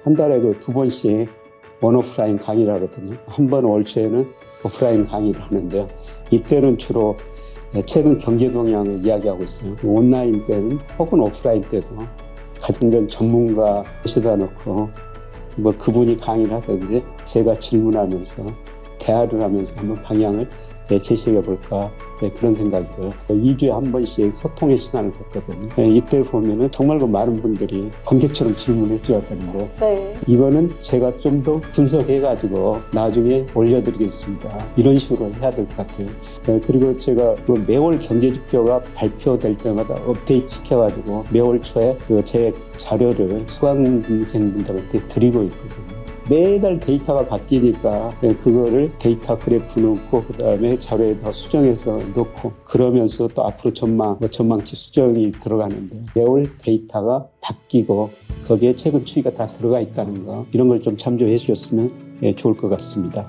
한 달에 그 2번씩 원오프라인 강의를 하거든요. 한 번 월 초에는 오프라인 강의를 하는데요. 이때는 주로 최근 경제 동향을 이야기하고 있어요. 온라인 때는 혹은 오프라인 때도 가장 전문가 모셔다 놓고 뭐 그분이 강의를 하든지 제가 질문하면서 대화를 하면서 한번 방향을 제시해 볼까 그런 생각이고요. 2주에 한 번씩 소통의 시간을 갖거든요. 이때 보면은 정말 그 많은 분들이 관객처럼 질문해 줘야 되는데 네. 이거는 제가 좀 더 분석해 가지고 나중에 올려드리겠습니다. 이런 식으로 해야 될 것 같아요. 그리고 제가 그 매월 경제지표가 발표될 때마다 업데이트 시켜가지고 매월 초에 그 제 자료를 수강생분들한테 드리고 있거든요. 매달 데이터가 바뀌니까 그거를 데이터 그래프 넣고 그다음에 자료에 더 수정해서 넣고 그러면서 또 앞으로 전망치 수정이 들어가는데 매월 데이터가 바뀌고 거기에 최근 추이가 다 들어가 있다는 거 이런 걸 좀 참조해 주셨으면 좋을 것 같습니다.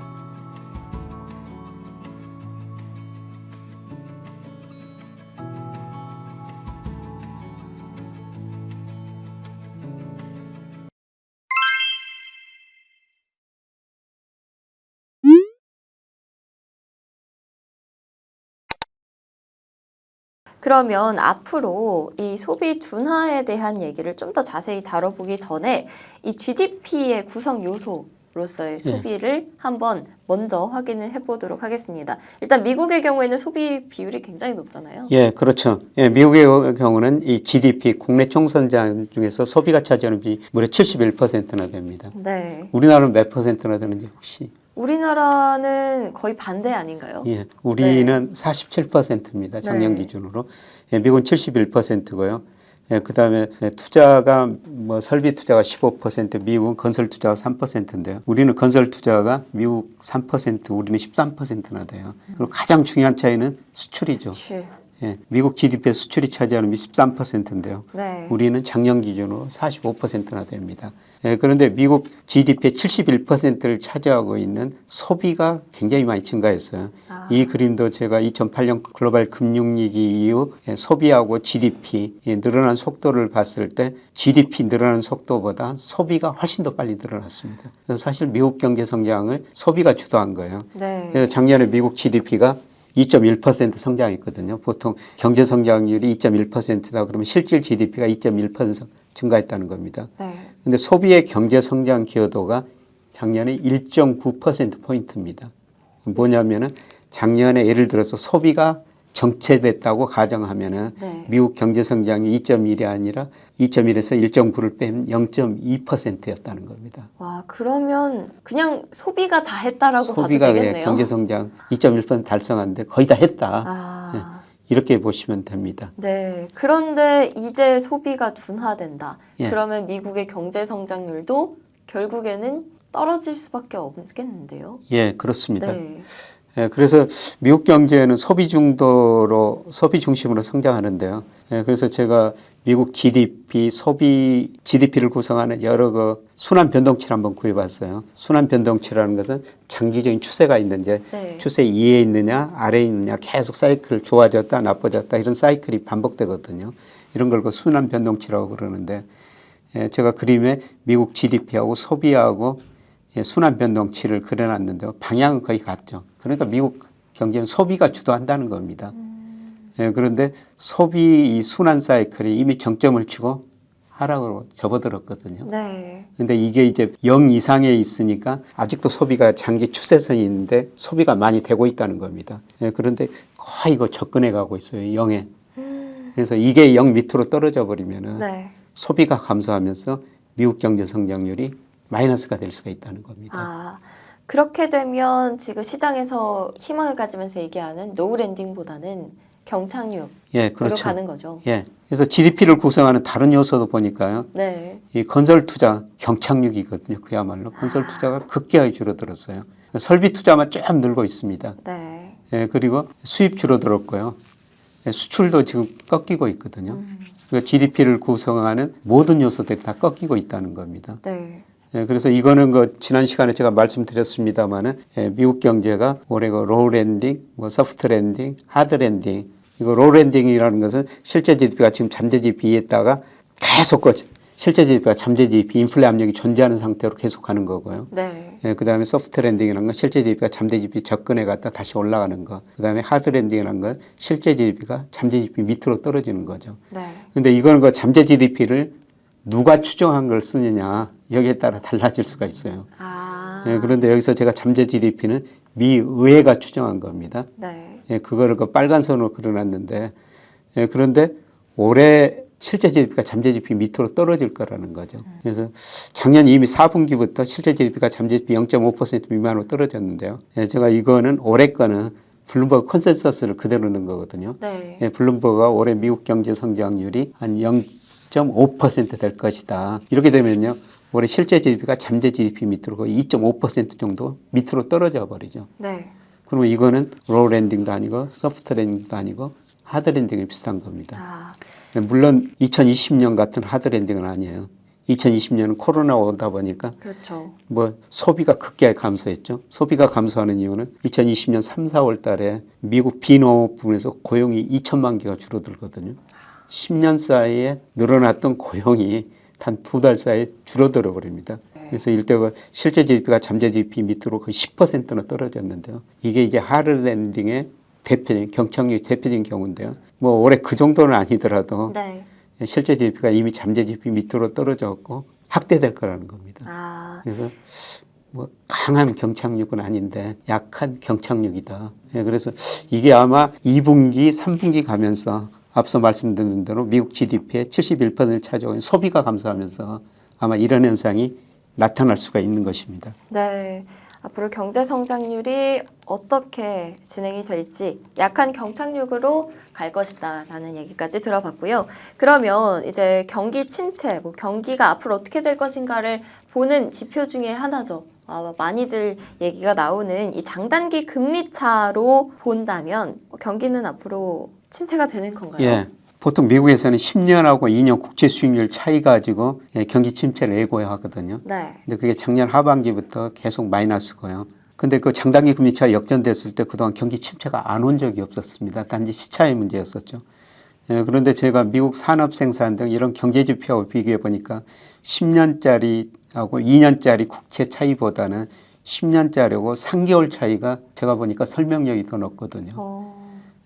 그러면 앞으로 이 소비 둔화에 대한 얘기를 좀 더 자세히 다뤄보기 전에 이 GDP의 구성 요소로서의 소비를 한번 먼저 확인을 해보도록 하겠습니다. 일단 미국의 경우에는 소비 비율이 굉장히 높잖아요. 예, 그렇죠. 예, 미국의 경우는 이 GDP 국내 총생산 중에서 소비가 차지하는 비 무려 71%나 됩니다. 네. 우리나라는 몇 %나 되는지 혹시? 우리나라는 거의 반대 아닌가요? 예, 우리는 47%입니다. 작년 네. 기준으로. 예, 미국은 71%고요. 예, 그다음에 투자가 뭐 설비 투자가 15%, 미국은 건설 투자가 3%인데요. 우리는 건설 투자가 미국 3%, 우리는 13%나 돼요. 그리고 가장 중요한 차이는 수출이죠. 수출. 예, 미국 GDP의 수출이 차지하는 13%인데요. 네. 우리는 작년 기준으로 45%나 됩니다. 예, 그런데 미국 GDP의 71%를 차지하고 있는 소비가 굉장히 많이 증가했어요. 이 그림도 제가 2008년 글로벌 금융위기 이후 소비하고 GDP 늘어난 속도를 봤을 때 GDP 늘어나는 속도보다 소비가 훨씬 더 빨리 늘어났습니다. 그래서 사실 미국 경제 성장을 소비가 주도한 거예요. 네. 그래서 작년에 미국 GDP가 2.1% 성장했거든요. 보통 경제 성장률이 2.1%다 그러면 실질 GDP가 2.1% 증가했다는 겁니다. 그런데 소비의 경제 성장 기여도가 작년에 1.9%포인트입니다. 뭐냐면은 작년에 예를 들어서 소비가 정체됐다고 가정하면은 미국 경제 성장이 2.1이 아니라 2.1에서 1.9를 빼면 0.2%였다는 겁니다. 와, 그러면 그냥 소비가 다 했다라고 봐도 소비가 되겠네요. 경제 성장 2.1% 달성하는데 거의 다 했다. 아. 이렇게 보시면 됩니다. 네. 그런데 이제 소비가 둔화된다. 예. 그러면 미국의 경제 성장률도 결국에는 떨어질 수밖에 없겠는데요. 예, 그렇습니다. 네. 예, 그래서 미국 경제는 소비 중도로 소비 중심으로 성장하는데요. 예, 그래서 제가 미국 GDP, 소비 GDP를 구성하는 여러 그 순환 변동치를 한번 구해봤어요. 순환 변동치라는 것은 장기적인 추세가 있는지 추세 위에 있느냐 아래에 있느냐 계속 사이클 좋아졌다 나빠졌다 이런 사이클이 반복되거든요. 이런 걸 그 순환 변동치라고 그러는데 예, 제가 그림에 미국 GDP하고 소비하고 순환 변동치를 그려놨는데요. 방향은 거의 같죠. 그러니까 미국 경제는 소비가 주도한다는 겁니다. 예, 그런데 소비 이 순환 사이클이 이미 정점을 치고 하락으로 접어들었거든요. 네. 근데 이게 이제 0 이상에 있으니까 아직도 소비가 장기 추세선이 있는데 소비가 많이 되고 있다는 겁니다. 예, 그런데 거의 이거 접근해 가고 있어요. 0에. 그래서 이게 0 밑으로 떨어져 버리면은 소비가 감소하면서 미국 경제 성장률이 마이너스가 될 수가 있다는 겁니다. 아, 그렇게 되면 지금 시장에서 희망을 가지면서 얘기하는 노우 랜딩보다는 경착륙으로 예, 그렇죠. 가는 거죠. 예. 그래서 GDP를 구성하는 다른 요소도 보니까요. 네. 이 건설 투자 경착륙이거든요. 그야말로 건설 투자가 급격하게 줄어들었어요. 설비 투자만 쭉 늘고 있습니다. 네. 예, 그리고 수입 줄어들었고요. 예, 수출도 지금 꺾이고 있거든요. 그러니까 GDP를 구성하는 모든 요소들이 다 꺾이고 있다는 겁니다. 네. 예, 그래서 이거는 그 지난 시간에 제가 말씀드렸습니다만은 미국 경제가 올해 그 로우 랜딩, 뭐 소프트 랜딩, 하드 랜딩 이거 로우 랜딩이라는 것은 실제 GDP가 지금 잠재 GDP에다가 계속 실제 GDP가 잠재 GDP, 인플레 압력이 존재하는 상태로 계속 가는 거고요. 네. 예, 그다음에 소프트 랜딩이라는 건 실제 GDP가 잠재 GDP 접근해 갔다 다시 올라가는 거. 그다음에 하드 랜딩이라는 건 실제 GDP가 잠재 GDP 밑으로 떨어지는 거죠. 네. 근데 이거는 그 잠재 GDP를 누가 추정한 걸 쓰느냐 여기에 따라 달라질 수가 있어요. 아. 예, 그런데 여기서 제가 잠재 GDP는 미 의회가 추정한 겁니다. 네. 예, 그거를 그 빨간 선으로 그려놨는데, 예, 그런데 올해 실제 GDP가 잠재 GDP 밑으로 떨어질 거라는 거죠. 그래서 작년 이미 4분기부터 실제 GDP가 잠재 GDP 0.5% 미만으로 떨어졌는데요. 예, 제가 이거는 올해 거는 블룸버그 컨센서스를 그대로 넣은 거거든요. 네. 예, 블룸버그가 올해 미국 경제 성장률이 한 0.5% 될 것이다. 이렇게 되면요. 올해 실제 GDP가 잠재 GDP 밑으로 거의 2.5% 정도 밑으로 떨어져 버리죠. 네. 그러면 이거는 로우 랜딩도 아니고 소프트 랜딩도 아니고 하드 랜딩이 비슷한 겁니다. 아. 물론 2020년 같은 하드 랜딩은 아니에요. 2020년은 코로나 오다 보니까 그렇죠. 뭐 소비가 급격하게 감소했죠. 소비가 감소하는 이유는 2020년 3, 4월 달에 미국 비농업 부분에서 고용이 2천만 개가 줄어들거든요. 10년 사이에 늘어났던 고용이 단 2달 사이에 줄어들어 버립니다. 그래서 일대가 실제 GDP가 잠재 GDP 밑으로 거의 10%나 떨어졌는데요. 이게 이제 하드 랜딩의 대표적인 경착륙 대표적인 경우인데요. 뭐 올해 그 정도는 아니더라도 네. 실제 GDP가 이미 잠재 GDP 밑으로 떨어졌고 확대될 거라는 겁니다. 아. 그래서 뭐 강한 경착륙은 아닌데 약한 경착륙이다. 예, 그래서 이게 아마 2분기, 3분기 가면서 앞서 말씀드린 대로 미국 GDP의 71%를 차지하고 소비가 감소하면서 아마 이런 현상이 나타날 수가 있는 것입니다. 네. 앞으로 경제 성장률이 어떻게 진행이 될지 약한 경착륙으로 갈 것이다라는 얘기까지 들어봤고요. 그러면 이제 경기 침체, 뭐 경기가 앞으로 어떻게 될 것인가를 보는 지표 중에 하나죠. 많이들 얘기가 나오는 이 장단기 금리 차로 본다면 경기는 앞으로 침체가 되는 건가요? 예. 보통 미국에서는 10년하고 2년 국채 수익률 차이 가지고 경기 침체를 예고하거든요. 네. 근데 그게 작년 하반기부터 계속 마이너스고요. 근데 그 장단기 금리 차 역전됐을 때 그동안 경기 침체가 안 온 적이 없었습니다. 단지 시차의 문제였었죠. 예, 그런데 제가 미국 산업 생산 등 이런 경제 지표하고 비교해 보니까 10년짜리하고 2년짜리 국채 차이보다는 10년짜리하고 3개월 차이가 제가 보니까 설명력이 더 높거든요.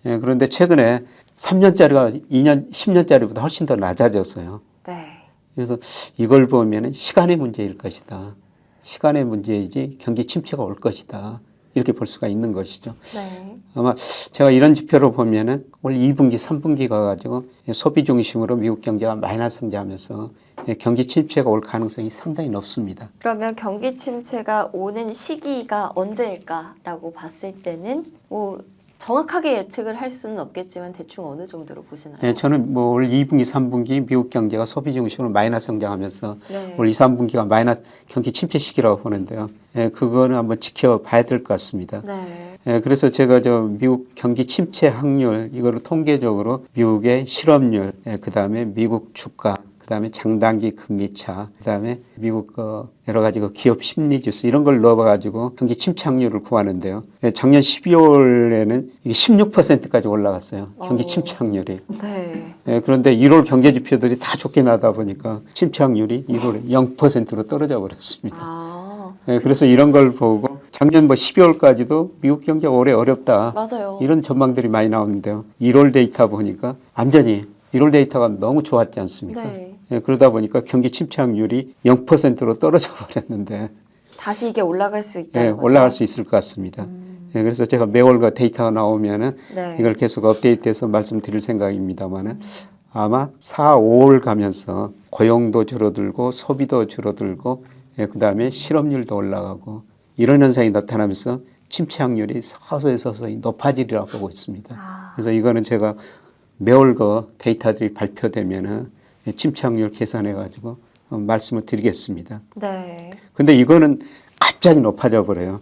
예, 그런데 최근에 3년짜리가 10년짜리보다 훨씬 더 낮아졌어요. 네. 그래서 이걸 보면 시간의 문제일 것이다. 시간의 문제이지 경기 침체가 올 것이다. 이렇게 볼 수가 있는 것이죠. 네. 아마 제가 이런 지표로 보면은 올 2분기, 3분기 가가지고 소비 중심으로 미국 경제가 마이너스 성장하면서 경기 침체가 올 가능성이 상당히 높습니다. 그러면 경기 침체가 오는 시기가 언제일까라고 봤을 때는 뭐 정확하게 예측을 할 수는 없겠지만 대충 어느 정도로 보시나요? 예, 저는 뭐 올 2분기, 3분기 미국 경제가 소비 중심으로 마이너스 성장하면서 네. 올 2, 3분기가 마이너스 경기 침체 시기라고 보는데요. 예, 그거는 한번 지켜봐야 될 것 같습니다. 네. 예, 그래서 제가 미국 경기 침체 확률 이거를 통계적으로 미국의 실업률, 그다음에 미국 주가, 그다음에 장단기 금리차, 그다음에 미국 여러 가지 기업 심리 지수 이런 걸 넣어가지고 경기 침체 확률을 구하는데요. 작년 12월에는 이게 16%까지 올라갔어요. 경기 침체 확률이. 네. 그런데 1월 경제 지표들이 다 좋게 나다 보니까 침체 확률이 1월에 0%로 떨어져 버렸습니다. 아. 그래서 이런 걸 보고 작년 12월까지도 미국 경제가 올해 어렵다. 맞아요. 이런 전망들이 많이 나오는데요. 1월 데이터 보니까 완전히 1월 데이터가 너무 좋았지 않습니까? 네. 그러다 보니까 경기 침체 확률이 0%로 떨어져 버렸는데 다시 이게 올라갈 수 있다는 거죠? 올라갈 수 있을 것 같습니다. 그래서 제가 매월 데이터가 나오면은 네. 이걸 계속 업데이트해서 말씀드릴 생각입니다만은 아마 4, 5월 가면서 고용도 줄어들고 소비도 줄어들고 그다음에 실업률도 올라가고 이런 현상이 나타나면서 침체 확률이 서서히 높아지리라 보고 있습니다. 아. 그래서 이거는 제가 매월 데이터들이 발표되면은 침체 확률 계산해 가지고 말씀을 드리겠습니다. 네. 근데 이거는 갑자기 높아져 버려요.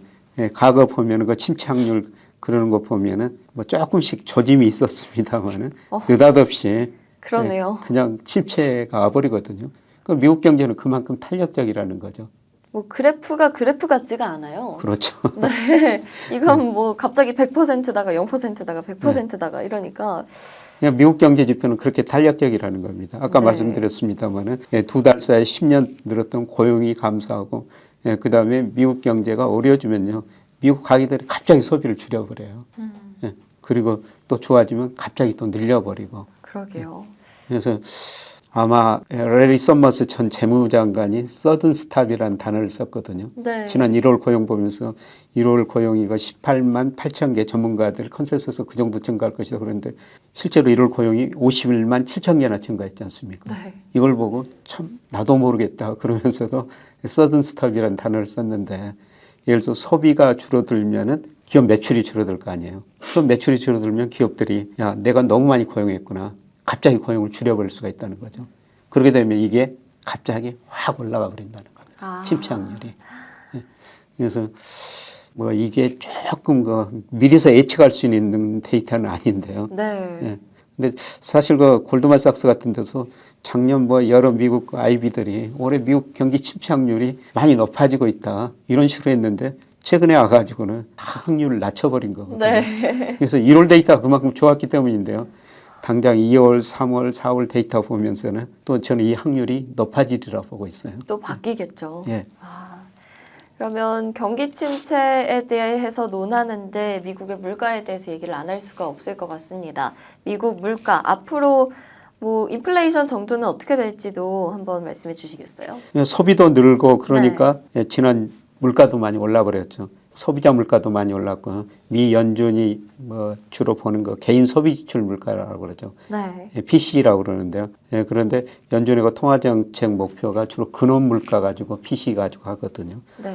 과거 보면은 그 침체 확률 그러는 거 보면은 뭐 조금씩 조짐이 있었습니다만은 느닷없이 그러네요. 그냥 침체가 와버리거든요. 그 미국 경제는 그만큼 탄력적이라는 거죠. 뭐 그래프가 그래프 같지가 않아요. 그렇죠. 네. 이건 뭐 갑자기 100%다가 0%다가 100%다가 이러니까 그냥 미국 경제 지표는 그렇게 탄력적이라는 겁니다. 아까 네. 말씀드렸습니다마는 2달 사이에 10년 늘었던 고용이 감소하고 그다음에 미국 경제가 어려워지면요. 미국 가게들이 갑자기 소비를 줄여버려요. 예, 그리고 또 좋아지면 갑자기 또 늘려버리고. 그러게요. 그래서 아마 레리 서머스 전 재무장관이 서든 스탑이라는 단어를 썼거든요. 네. 지난 1월 고용 보면서 1월 고용이 18만 8천 개 전문가들 컨센서스 그 정도 증가할 것이다. 그런데 실제로 1월 고용이 51만 7천 개나 증가했지 않습니까? 네. 이걸 보고 참 나도 모르겠다 그러면서도 서든 스탑이라는 단어를 썼는데 예를 들어서 소비가 줄어들면은 기업 매출이 줄어들 거 아니에요. 그럼 매출이 줄어들면 기업들이 야 내가 너무 많이 고용했구나. 갑자기 고용을 줄여버릴 수가 있다는 거죠. 그렇게 되면 이게 갑자기 확 올라가 버린다는 겁니다. 아. 침체 확률이. 예. 그래서 뭐 이게 조금 미리서 예측할 수 있는 데이터는 아닌데요. 네. 예. 근데 사실 골드만삭스 같은 데서 작년 여러 미국 아이비들이 올해 미국 경기 침체 확률이 많이 높아지고 있다. 이런 식으로 했는데 최근에 와가지고는 다 확률을 낮춰버린 거거든요. 네. 그래서 1월 데이터가 그만큼 좋았기 때문인데요. 당장 2월, 3월, 4월 데이터 보면서는 또 저는 이 확률이 높아지리라 보고 있어요. 또 바뀌겠죠. 예. 그러면 경기 침체에 대해서 논하는데 미국의 물가에 대해서 얘기를 안 할 수가 없을 것 같습니다. 미국 물가 앞으로 뭐 인플레이션 정도는 어떻게 될지도 한번 말씀해 주시겠어요? 소비도 늘고 그러니까 지난 물가도 많이 올라 버렸죠. 소비자 물가도 많이 올랐고 미 연준이 주로 보는 거 개인 소비 지출 물가라고 그러죠. 네. PC라고 그러는데요. 그런데 연준의 통화정책 목표가 주로 근원 물가 가지고 PC 가지고 하거든요. 네.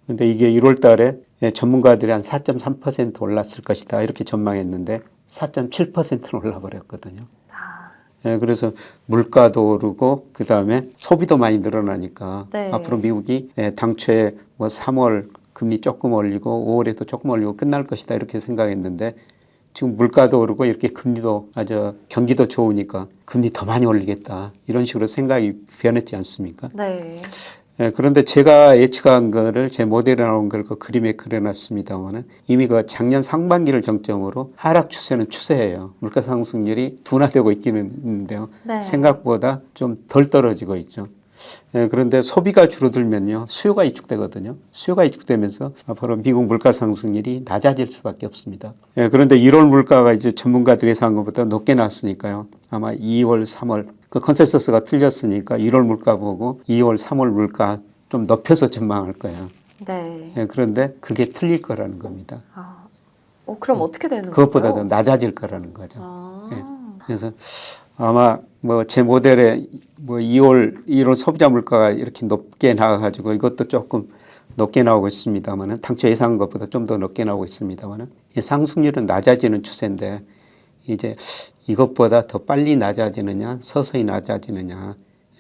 그런데 이게 1월 달에 전문가들이 한 4.3% 올랐을 것이다 이렇게 전망했는데 4.7%는 올라 버렸거든요. 그래서 물가도 오르고 그다음에 소비도 많이 늘어나니까 네. 앞으로 미국이 당초에 3월 금리 조금 올리고 5월에도 조금 올리고 끝날 것이다 이렇게 생각했는데 지금 물가도 오르고 이렇게 금리도 경기도 좋으니까 금리 더 많이 올리겠다 이런 식으로 생각이 변했지 않습니까? 네. 그런데 제가 예측한 거를 제 모델에 나온 걸 그 그림에 그려놨습니다만은 이미 작년 상반기를 정점으로 하락 추세는 추세예요. 물가 상승률이 둔화되고 있기는 있는데요. 네. 생각보다 좀 덜 떨어지고 있죠. 그런데 소비가 줄어들면요 수요가 위축되거든요. 수요가 위축되면서 앞으로 미국 물가 상승률이 낮아질 수밖에 없습니다. 그런데 1월 물가가 이제 전문가들이 예상한 것보다 높게 나왔으니까요. 아마 2월, 3월 그 컨센서스가 틀렸으니까 1월 물가 보고 2월, 3월 물가 좀 높여서 전망할 거예요. 네. 그런데 그게 틀릴 거라는 겁니다. 그럼 어떻게 되는 거예요? 그것보다 더 낮아질 거라는 거죠. 그래서 아마 제 모델에 2월, 1월 소비자 물가가 이렇게 높게 나와가지고 이것도 조금 높게 나오고 있습니다만은 당초 예상한 것보다 좀 더 높게 나오고 있습니다만은 상승률은 낮아지는 추세인데 이제 이것보다 더 빨리 낮아지느냐 서서히 낮아지느냐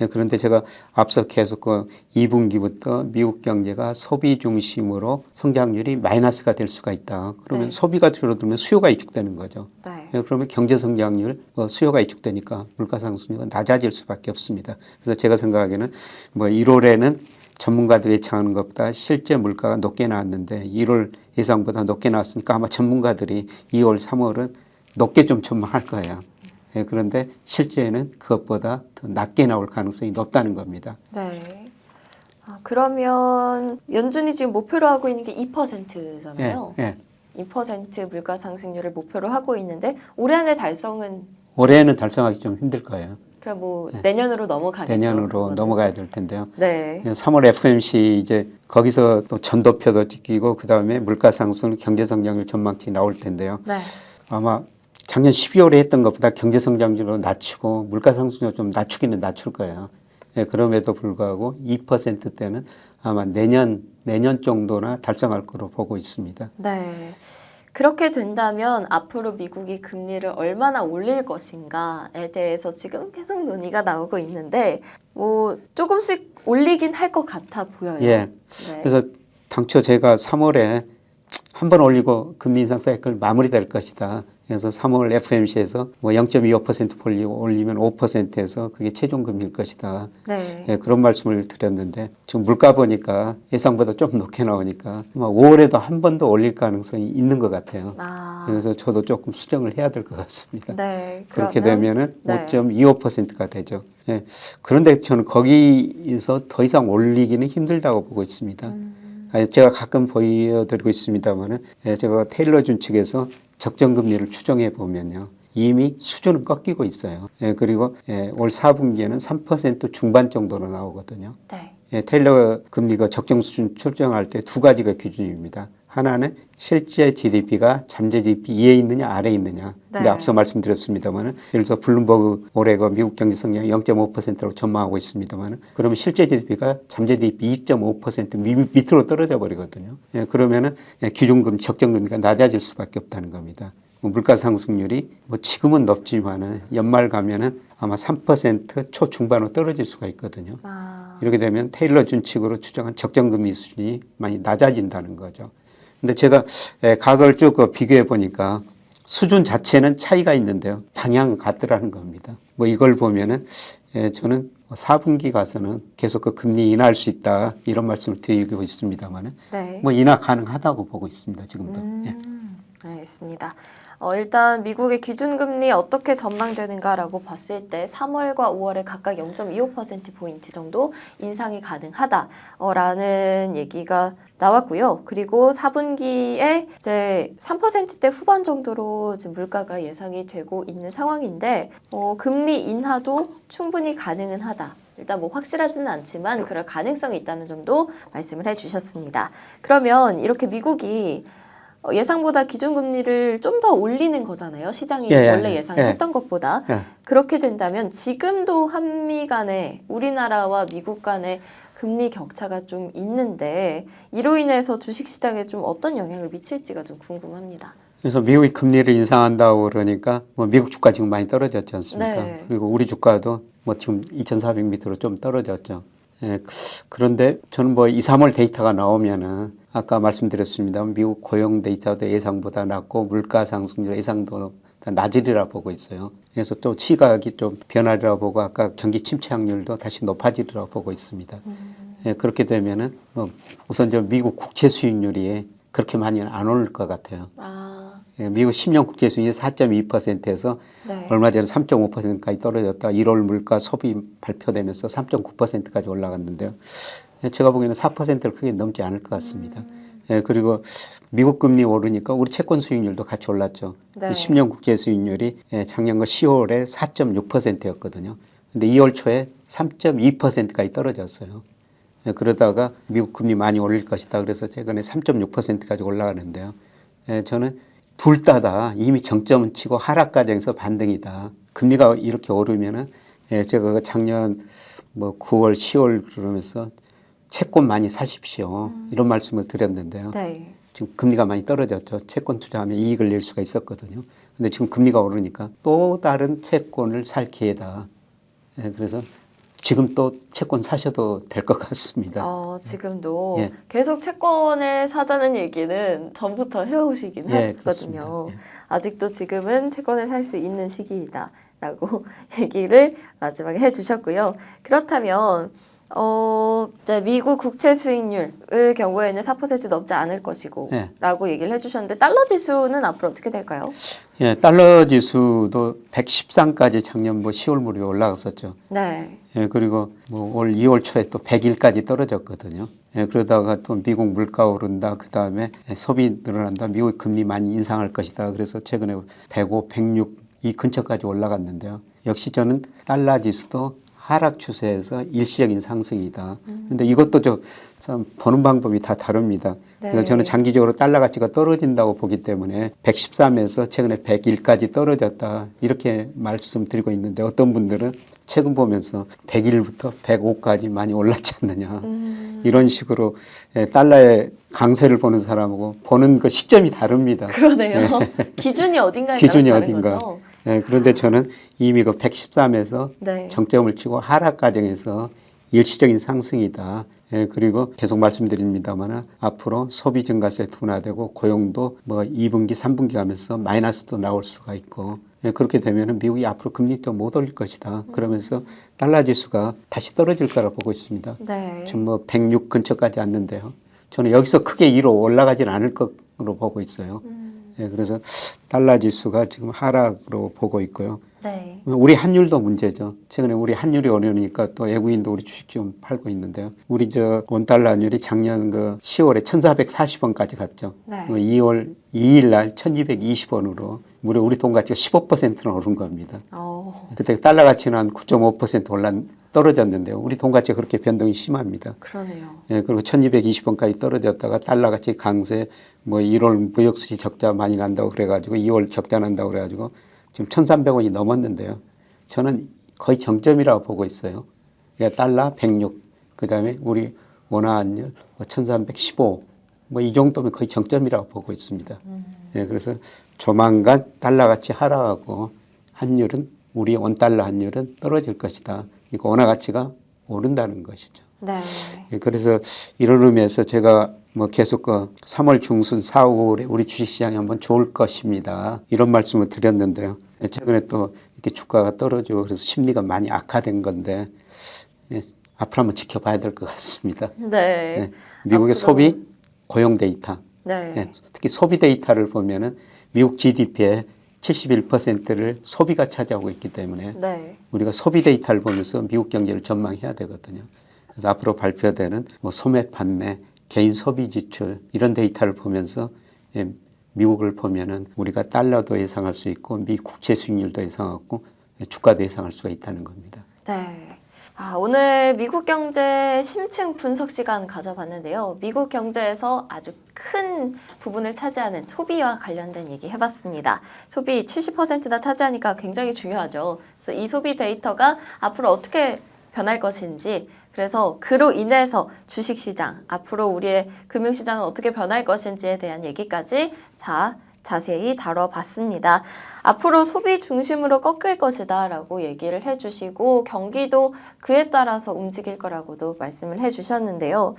그런데 제가 앞서 계속 2분기부터 미국 경제가 소비 중심으로 성장률이 마이너스가 될 수가 있다. 그러면 네. 소비가 줄어들면 수요가 위축되는 거죠. 네. 그러면 경제 성장률, 수요가 위축되니까 물가 상승률은 낮아질 수밖에 없습니다. 그래서 제가 생각하기에는 1월에는 전문가들이 예상하는 것보다 실제 물가가 높게 나왔는데 1월 예상보다 높게 나왔으니까 아마 전문가들이 2월, 3월은 높게 좀 전망할 거예요. 그런데 실제는 그것보다 더 낮게 나올 가능성이 높다는 겁니다. 네. 그러면 연준이 지금 목표로 하고 있는 게 2%잖아요. 2% 물가 상승률을 목표로 하고 있는데 올해 안에 달성은 올해는 달성하기 좀 힘들 거예요. 그럼 내년으로 넘어가겠죠. 내년으로 그거는. 넘어가야 될 텐데요. 네. 3월 FOMC 이제 거기서 또 전도표도 찍히고 그다음에 물가 상승, 경제 성장률 전망치 나올 텐데요. 네. 아마 작년 12월에 했던 것보다 경제 성장률을 낮추고 물가 상승률 좀 낮추기는 낮출 거예요. 그럼에도 불구하고 2%대는 아마 내년 정도나 달성할 거로 보고 있습니다. 네. 그렇게 된다면 앞으로 미국이 금리를 얼마나 올릴 것인가에 대해서 지금 계속 논의가 나오고 있는데 조금씩 올리긴 할 것 같아 보여요. 예. 네. 그래서 당초 제가 3월에 한 번 올리고 금리 인상 사이클 마무리될 것이다. 그래서 3월 FOMC에서 뭐 0.25% 올리면 5%에서 그게 최종 금리일 것이다. 네. 예, 그런 말씀을 드렸는데 지금 물가 보니까 예상보다 좀 높게 나오니까 5월에도 한 번 더 올릴 가능성이 있는 것 같아요. 아, 그래서 저도 조금 수정을 해야 될 것 같습니다. 네. 그렇게 그러면, 되면은 네. 5.25%가 되죠. 예. 그런데 저는 거기서 더 이상 올리기는 힘들다고 보고 있습니다. 제가 가끔 보여드리고 있습니다만은 제가 테일러 준 측에서 적정금리를 추정해 보면요. 이미 수준은 꺾이고 있어요. 그리고 올 4분기에는 3% 중반 정도로 나오거든요. 네. 테일러 금리가 적정 수준 추정할 때 두 가지가 기준입니다. 하나는 실제 GDP가 잠재 GDP 위에 있느냐 아래에 있느냐. 근데 네. 앞서 말씀드렸습니다만은 예를 들어서 블룸버그 올해가 미국 경제 성장이 0.5%로 전망하고 있습니다만은 그러면 실제 GDP가 잠재 GDP 2.5% 밑으로 떨어져 버리거든요. 그러면은 기준금리 적정금리가 낮아질 수밖에 없다는 겁니다. 물가 상승률이 뭐 지금은 높지만은 연말 가면은 아마 3% 초중반으로 떨어질 수가 있거든요. 아, 이렇게 되면 테일러 준칙으로 추정한 적정금리 수준이 많이 낮아진다는 거죠. 근데 제가 각을 쭉 비교해 보니까 수준 자체는 차이가 있는데요. 방향은 같더라는 겁니다. 뭐 이걸 보면은 저는 4분기 가서는 계속 그 금리 인하할 수 있다 이런 말씀을 드리고 있습니다만은 네. 뭐 인하 가능하다고 보고 있습니다. 지금도. 예. 알겠습니다. 일단 미국의 기준금리 어떻게 전망되는가라고 봤을 때 3월과 5월에 각각 0.25%포인트 정도 인상이 가능하다라는 얘기가 나왔고요. 그리고 4분기에 이제 3%대 후반 정도로 지금 물가가 예상이 되고 있는 상황인데 금리 인하도 충분히 가능은 하다. 일단 뭐 확실하지는 않지만 그럴 가능성이 있다는 점도 말씀을 해주셨습니다. 그러면 이렇게 미국이 예상보다 기준금리를 좀 더 올리는 거잖아요. 시장이 원래 예상했던 것보다. 그렇게 된다면 지금도 한미 간에 우리나라와 미국 간의 금리 격차가 좀 있는데 이로 인해서 주식시장에 좀 어떤 영향을 미칠지가 좀 궁금합니다. 그래서 미국이 금리를 인상한다고 그러니까 뭐 미국 주가 지금 많이 떨어졌지 않습니까? 네. 그리고 우리 주가도 뭐 지금 2,400 밑으로 좀 떨어졌죠. 그런데 저는 뭐 2, 3월 데이터가 나오면은 아까 말씀드렸습니다. 미국 고용 데이터도 예상보다 낮고 물가 상승률 예상도 낮으리라 보고 있어요. 그래서 또 시각이 좀 변하리라 보고 아까 경기 침체 확률도 다시 높아지리라 보고 있습니다. 그렇게 되면은 우선 저 미국 국채 수익률이 그렇게 많이 안 오를 것 같아요. 미국 10년 국채 수익이 4.2%에서 네. 얼마 전에 3.5%까지 떨어졌다. 1월 물가 소비 발표되면서 3.9%까지 올라갔는데요. 제가 보기에는 4%를 크게 넘지 않을 것 같습니다. 그리고 미국 금리 오르니까 우리 채권 수익률도 같이 올랐죠. 네. 10년 국채 수익률이 작년과 10월에 4.6%였거든요. 근데 2월 초에 3.2%까지 떨어졌어요. 그러다가 미국 금리 많이 올릴 것이다. 그래서 최근에 3.6%까지 올라가는데요. 저는 둘 다 이미 정점은 치고 하락 과정에서 반등이다. 금리가 이렇게 오르면은 제가 작년 뭐 9월, 10월 그러면서 채권 많이 사십시오. 이런 말씀을 드렸는데요. 네. 지금 금리가 많이 떨어졌죠. 채권 투자하면 이익을 낼 수가 있었거든요. 근데 지금 금리가 오르니까 또 다른 채권을 살 기회다. 그래서 지금 또 채권 사셔도 될 것 같습니다. 지금도 예. 계속 채권을 사자는 얘기는 전부터 해오시긴 했거든요. 아직도 지금은 채권을 살 수 있는 시기이다라고 얘기를 마지막에 해주셨고요. 그렇다면 이제 미국 국채 수익률의 경우에는 4% 넘지 않을 것이고 라고 얘기를 해주셨는데 달러 지수는 앞으로 어떻게 될까요? 달러 지수도 113까지 작년 뭐 10월 무렵에 올라갔었죠. 네. 그리고 뭐 올 2월 초에 또 100일까지 떨어졌거든요. 그러다가 또 미국 물가 오른다. 그 다음에 소비 늘어난다. 미국 금리 많이 인상할 것이다. 그래서 최근에 105, 106 이 근처까지 올라갔는데요. 역시 저는 달러 지수도 하락 추세에서 일시적인 상승이다. 근데 이것도 참 보는 방법이 다 다릅니다. 네. 그래서 저는 장기적으로 달러 가치가 떨어진다고 보기 때문에 113에서 최근에 101까지 떨어졌다. 이렇게 말씀드리고 있는데 어떤 분들은 최근 보면서 101부터 105까지 많이 올랐지 않느냐. 이런 식으로 달러의 강세를 보는 사람하고 보는 그 시점이 다릅니다. 그러네요. 기준이 어딘가에 기준이 따라서 다른 어딘가. 거죠? 그런데 저는 이미 그 113에서 네. 정점을 치고 하락 과정에서 일시적인 상승이다. 예, 그리고 계속 말씀드립니다만 앞으로 소비 증가세 둔화되고 고용도 뭐 2분기, 3분기 하면서 마이너스도 나올 수가 있고 예, 그렇게 되면은 미국이 앞으로 금리 또 못 올릴 것이다. 그러면서 달러 지수가 다시 떨어질 거라 보고 있습니다. 네. 지금 뭐 106 근처까지 왔는데요. 저는 여기서 크게 위로 올라가지는 않을 것으로 보고 있어요. 예, 그래서 달러 지수가 지금 하락으로 보고 있고요. 네. 우리 환율도 문제죠. 최근에 우리 환율이 어려우니까 또 외국인도 우리 주식 좀 팔고 있는데요. 우리 저 원달러 환율이 작년 그 10월에 1,440원까지 갔죠. 네. 2월 2일 날 1,220원으로 무려 우리 돈 가치가 15%나 오른 겁니다. 그때 달러 가치는 한 9.5% 떨어졌는데요. 우리 돈 가치가 그렇게 변동이 심합니다. 그러네요. 예, 그리고 1,220원까지 떨어졌다가 달러 가치 강세, 뭐 1월 무역 수지 적자 많이 난다고 그래가지고 2월 적자 난다고 그래가지고 지금 1,300원이 넘었는데요. 저는 거의 정점이라고 보고 있어요. 그러니까 달러 106, 그 다음에 우리 원화 환율 1,315, 뭐 이 정도면 거의 정점이라고 보고 있습니다. 예, 그래서 조만간 달러 가치 하락하고 환율은 우리 원달러 환율은 떨어질 것이다. 그러니까 원화 가치가 오른다는 것이죠. 네. 예, 그래서 이런 의미에서 제가 뭐 계속 3월 중순, 4, 5월에 우리 주식시장이 한번 좋을 것입니다. 이런 말씀을 드렸는데요. 예, 최근에 또 이렇게 주가가 떨어지고 그래서 심리가 많이 악화된 건데 예, 앞으로 한번 지켜봐야 될 것 같습니다. 네. 예, 미국의 소비, 고용 데이터, 네. 예, 특히 소비 데이터를 보면은 미국 GDP의 71%를 소비가 차지하고 있기 때문에 네. 우리가 소비 데이터를 보면서 미국 경제를 전망해야 되거든요. 그래서 앞으로 발표되는 뭐 소매 판매, 개인 소비 지출 이런 데이터를 보면서 예, 미국을 보면은 우리가 달러도 예상할 수 있고 미 국채 수익률도 예상하고 예, 주가도 예상할 수가 있다는 겁니다. 네. 오늘 미국 경제 심층 분석 시간 가져봤는데요. 미국 경제에서 아주 큰 부분을 차지하는 소비와 관련된 얘기 해봤습니다. 소비 70%나 차지하니까 굉장히 중요하죠. 그래서 이 소비 데이터가 앞으로 어떻게 변할 것인지, 그래서 그로 인해서 주식시장, 앞으로 우리의 금융시장은 어떻게 변할 것인지에 대한 얘기까지 자세히 다뤄봤습니다. 앞으로 소비 중심으로 꺾일 것이다 라고 얘기를 해주시고 경기도 그에 따라서 움직일 거라고도 말씀을 해주셨는데요.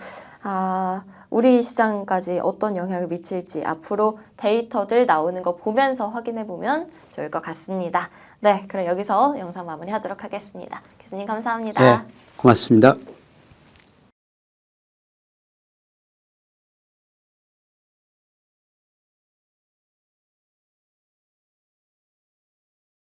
우리 시장까지 어떤 영향을 미칠지 앞으로 데이터들 나오는 거 보면서 확인해보면 좋을 것 같습니다. 네, 그럼 여기서 영상 마무리하도록 하겠습니다. 교수님 감사합니다. 네, 고맙습니다.